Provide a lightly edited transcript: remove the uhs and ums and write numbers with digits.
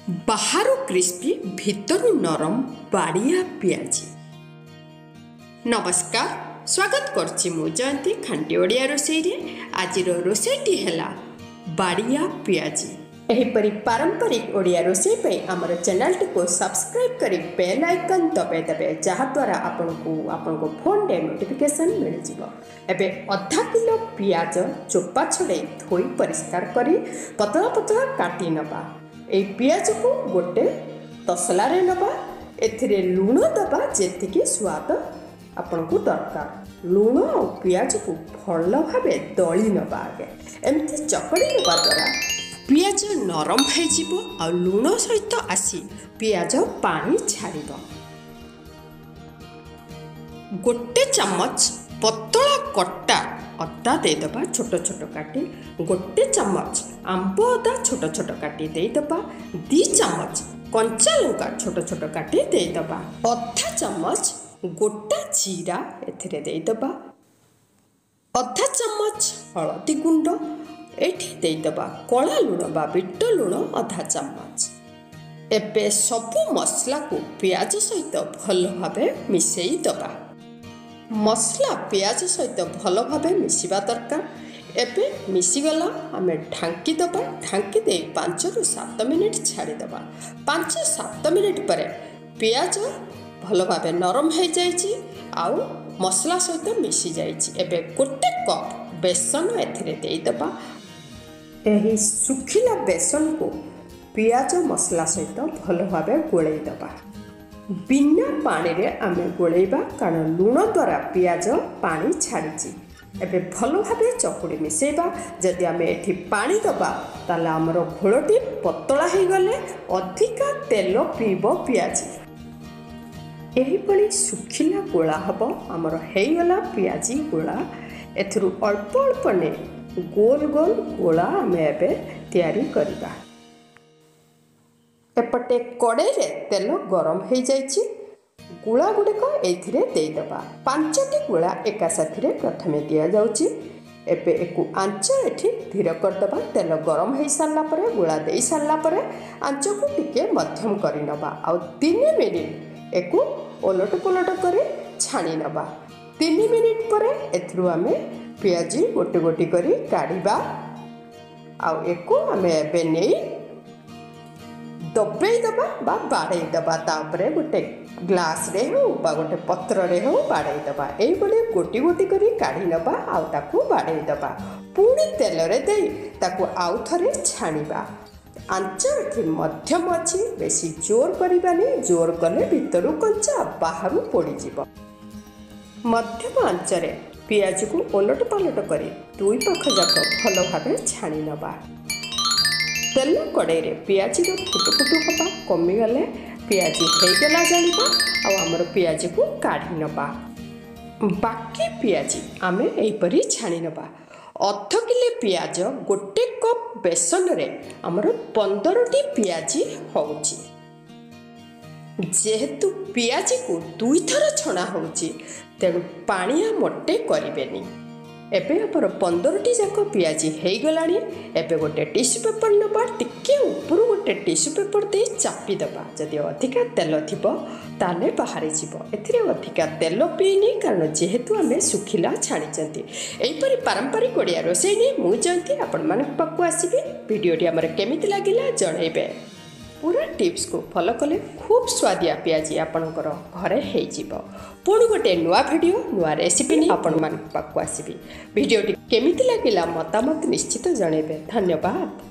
बाहर क्रिस्पी भितर नरम बाड़िया पियाजी। नमस्कार, स्वागत करछि मु जयंती खांटी ओडिया रोसई रे। आज रोसईटी हैला बाड़िया पियाजी। एहीपरि पारंपरिक ओडिया रोसई पे हमर चैनल को सब्सक्राइब करी बेल आइकन दबाई देबे, जहा द्वारा आपनको फोन डे नोटिफिकेशन मिल जिवो। एबे आधा किलो पियाज चोपा छड़े धोई परिष्कार करी पतला पतला काटी नबा। ए पियाज को गोटे तसला रे नबा। एथिरे लूण दबा जेतिकी स्वाद आपनको दरकार। लूण और पियाज को भल भावे दली नबा। आगे एमती चकड़ी नबा द्वारा पियाज नरम हो और लूण सहित आसी पियाज पानी छाड़ब। गोटे चम्मच पतला कट्टा अदा देदबा छोट छोट काटी। गोटे चम्मच आंब अदा छोट छोट काटी देदबा। 2 चम्मच कंचा लंका छोट छोट काटी देदबा। अधा चम्मच गोटा जीरा एथिरे देदबा। अधा चम्मच हलदी गुंड एठी देदबा। कला लूण बा बिट लूण अधा चम्मच। एबे सबु मसला को पियाज सहित भल भावे मिसेई दबा। मसला पियाज सहित भल भावे मिसिबा दरकार। एबे मिसीगला आमे ढांकी दबा। ढांकी दे 5 ରୁ 7 मिनिट छाड़ी दबा। 5-7 मिनिट पर पियाज भल भावे नरम हो जाइछि आउ मसला सहित मिसी जाइछि। एबे गोटे कप बेसन एथिरे देई दबा। एही सुखिला बेसन को पियाज मसला सहित भल भावे गोळेई दबा। बिना पानी रे आमे गोळेबा, कारण लूण द्वारा पियाज पानी छाड़ी। एबे भल भावे चकुड़ी मिसेबा। जदि आमे एठी पानी दबा ताले हमर घोलटी पतला हो गले अधिका तेल पीब पियाजी। एही पळी सुखिला गोळा हबो। हमर हेइगला पियाजी गोळा। एथरु अल्प अल्प ने गोल गोल गोळा आमे एबे तैयारी करबा। एपटे कड़े रे तेल गरम हो जाइछि। गुला गुड़िक एथिरे देदबा। 5टी गुला एका साथिरे प्रथमे दिया जाउछि। एबे एकु आंच एठी धीर करदबा। तेल गरम हो सारला परे गुला दे सारला परे आंच को टिके मध्यम करि नबा। आ 3 मिनिट एकु ओलट पलट करी छाणी नबा। 3 मिनिट परे एथरु आमे पियाजी गोटे गोटी करी काढिबा। आ एकु आमे एबे नै दबेई दबा बा बाड़े दबा। तापरे गोटे ग्लास रे हो बा गोटे पत्र रे हो बाड़े दबा। एई बले गोटी गोटी करी काढी नबा आ ताकू बाड़े दबा। पुणी तेल रे देई ताकू आउ थरे छाणीबा। आंच एठी मध्यम अछि, बेसी जोर करिबानी। जोर कले भितरु कंचा बाहरु पड़ी जिवो। मध्यम आंच रे पियाज को ओलट पलट करी दुई पाख जाक भल भावे छाणी नबा। तेल कड़े रे पियाजी रो फुटु फुटु हबा कमी गले पियाजी हेगला जानिबा। आ हमर पियाजी को काढी नबा। बाकी पियाजी आमे एपरी छाणी नबा। अध किले पियाज गोटे कप बेसन रे हमर 15टी पियाजी होउची। जेहेतु पियाजी को 2 थर छणा होउची तेणु पानिया मोटे करिवेनी। एबे हमर 15टी जाक पियाजी हेगलानी। एबे गोटे टिश्यू पेपर नबा। टिके ऊपर गोटे टिश्यू पेपर दे चापी दबा। जदि अधिका तेल थिबो ताले बाहरी जिवो। एथिरे अधिका तेल पीनी, कारण जेहेतु आमे सुखिला छाणीचंती। एहीपरि पारंपरिक ओडिया रोसई नै मु जयंती आपण मानक पाकु आसीबी। वीडियोटी हमर केमिति लागिला जणैबे। पूरा टिप्स को फॉलो कले खूब स्वादिया पियाजी आपणकर घरे हो जिवो। पुणी गोटे नुआ वीडियो नुआ रेसिपी नहीं आपण मानक पाकु आसीबी। वीडियोटी केमिति लागिला मतामत निश्चित जणैबे। धन्यवाद।